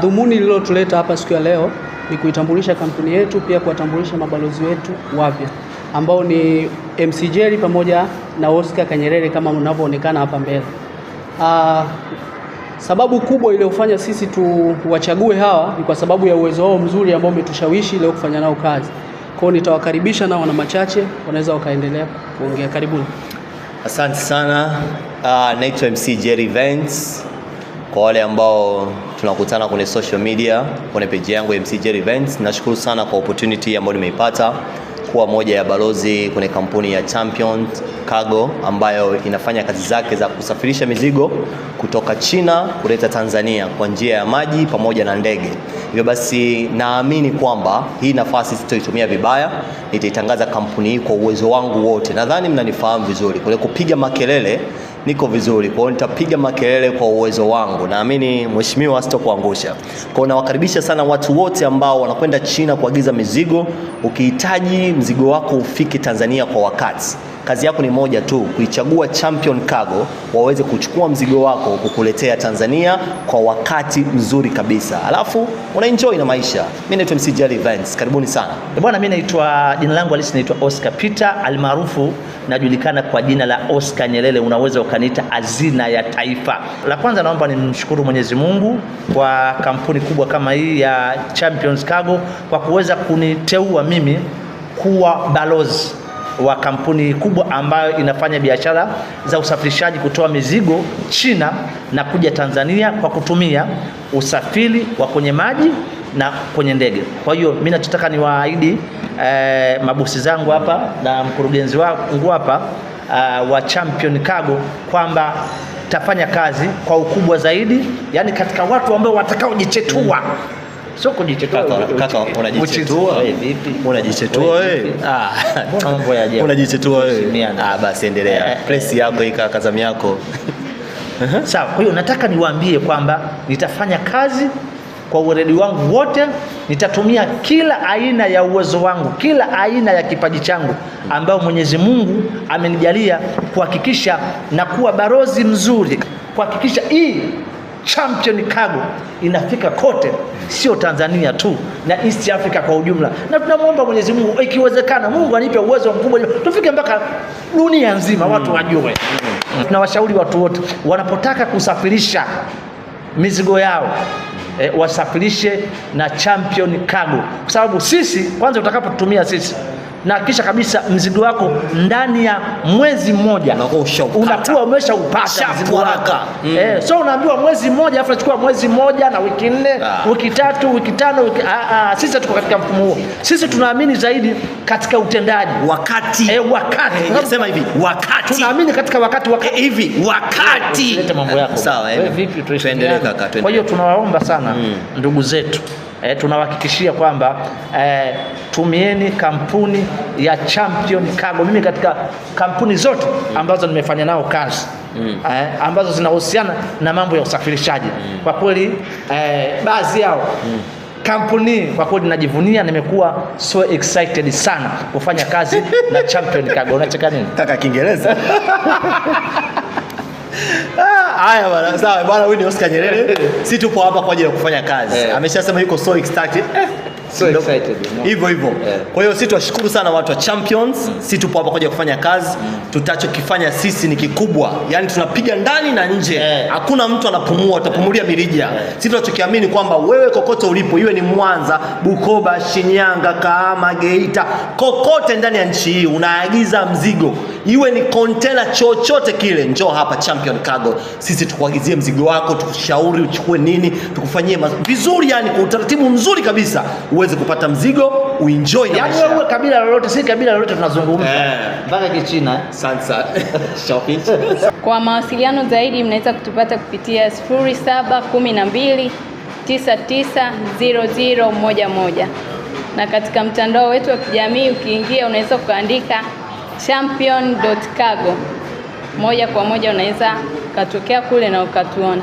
Dhumuni lililotuleta hapa siku ya leo ni kuitambulisha kampuni yetu, pia kuwatambulisha mabalozi wetu wapya ambao ni MC Jerry pamoja na Oscar Kanyerere kama mnavyoonekana hapa mbele. Sababu kubwa iliyofanya sisi tuwachague hawa ni kwa sababu ya uwezo wao mzuri ambao umetushawishi leo kufanya nao kazi. Kwa hiyo nitawakaribisha na wana machache wanaweza wakaendelea kuongea. Karibuni. Asante sana. Naitwa MC Jerry Events. Kwa wale ambao tunakutana kwenye social media, kwenye page yangu MC Jerry Events, nashukuru sana kwa opportunity ambayo nimeipata kuwa moja ya balozi kwenye kampuni ya Champion Cargo ambayo inafanya kazi zake za kusafirisha mizigo kutoka China kuleta Tanzania kwa njia ya maji pamoja na ndege. Hivyo basi naamini kwamba hii nafasi sitoitumia vibaya, nitaitangaza kampuni hii kwa uwezo wangu wote. Nadhani mnanifahamu vizuri. Kwa kupiga makelele niko vizuri. Kwa hiyo nitapiga makelele kwa uwezo wangu. Naamini mheshimiwa sitokuangusha. Kwa hiyo nawakaribisha sana watu wote ambao wanakwenda China kuagiza mizigo. Ukihitaji mzigo wako ufike Tanzania kwa wakati, kazi yako ni moja tu, kuichagua Champion Cargo waweze kuchukua mzigo wako kukuletea Tanzania kwa wakati mzuri kabisa. Alafu unaenjoy na maisha. Mimi naitwa MC Jerry Events. Karibuni sana. Bwana, mimi naitwa, jina langu halisi naitwa Oscar Peter, almaarufu najulikana kwa jina la Oscar Nyerere, unaweza ukaniita hazina ya taifa. La kwanza naomba nimshukuru Mwenyezi Mungu kwa kampuni kubwa kama hii ya Champions Cargo kwa kuweza kuniteua mimi kuwa balozi wa kampuni kubwa ambayo inafanya biashara za usafirishaji kutoa mizigo China na kuja Tanzania kwa kutumia usafiri wa kwenye maji na kwenye ndege. Kwa hiyo mimi nataka niwaahidi mabosi zangu hapa na mkurugenzi wangu hapa wa Champion Cargo kwamba tafanya kazi kwa ukubwa zaidi, yani katika watu ambao watakaojichetua. Sio kujichetua. Kaka unajichetua wewe vipi? Unajichetua wewe? Mambo ya ajabu. Unajichetua wewe? Basi endelea. Press yako hii kazamu yako. Sawa, kwa hiyo nataka niwaambie kwamba nitafanya kazi kwa uweledi wangu wote, nitatumia kila aina ya uwezo wangu, kila aina ya kipaji changu ambao Mwenyezi Mungu amenijalia kuhakikisha na kuwa balozi mzuri, kuhakikisha hii Champion Cargo inafika kote, sio Tanzania tu na East Africa kwa ujumla. Na tunamuomba Mwenyezi Mungu ikiwezekana Mungu anipe uwezo mkubwa tufike mpaka dunia nzima watu wajue. Tunawashauri watu wote wanapotaka kusafirisha mizigo yao wasafirishe na Champion Cargo, kwa sababu sisi kwanza utakapotumia sisi na kisha kabisa mzigo wako ndani ya mwezi mmoja unakuwa umeshaupata mzigo wako. So unaambiwa mwezi mmoja, afu unachukua mwezi mmoja na wiki 4, wiki 3, wiki 5, sisi tuko katika mfumo huo. Sisi tunaamini zaidi katika utendaji wakati. Nasema hivi wakati. Tunaamini katika wakati hivi wakati. Leta mambo yako. Sawa, wewe vipi tuendelee kaka, tuendelee. Kwa hiyo tunawaomba sana ndugu zetu, tunawahakikishia kwamba tumieni kampuni ya Champion Cargo. Mimi katika kampuni zote ambazo nimefanya nao kazi ambazo zinahusiana na mambo ya usafirishaji, kwa kweli baadhi yao kampuni kwa kweli najivunia, nimekuwa so excited sana kufanya kazi na Champion Cargo. Unacheka nini? Kaka Kiingereza. Haya bwana, sawa bwana, huyu ni Oscar Nyerere. Sisi tupo hapa kwa ajili ya kufanya kazi. Ameshasema yuko so excited. So excited. Hivyo. Kwa hiyo sisi tunashukuru sana watu wa Champions. Sisi tupo hapa kwa ajili ya kufanya kazi. Tutachokifanya sisi ni kikubwa. Yaani tunapiga ndani na nje. Hakuna mtu anapumua, utapumulia mirija. Sisi tunachokiamini kwamba wewe kokote ulipo, iwe ni Mwanza, Bukoba, Shinyanga, Kahama, Geita, kokote ndani ya nchi hii unaagiza mzigo, iwe ni container chochote kile, njoo hapa Champion Cargo. Sisi tukuagizie mzigo wako, tukushauri uchukue nini, tukufanyie vizuri, yani kwa utaratibu mzuri kabisa uweze kupata mzigo, uenjoy na maisha. Yaani wewe kabila lolote, si kabila lolote tunazungumza. Mpaka Kichina. Sansa. Shopping. Kwa mawasiliano zaidi mnaweza kutupata kupitia 0712 990011. Na katika mtandao wetu wa kijamii ukiingia unaweza kuandika champion.cargo. Moja kwa moja unaweza katokea kule na ukatuona.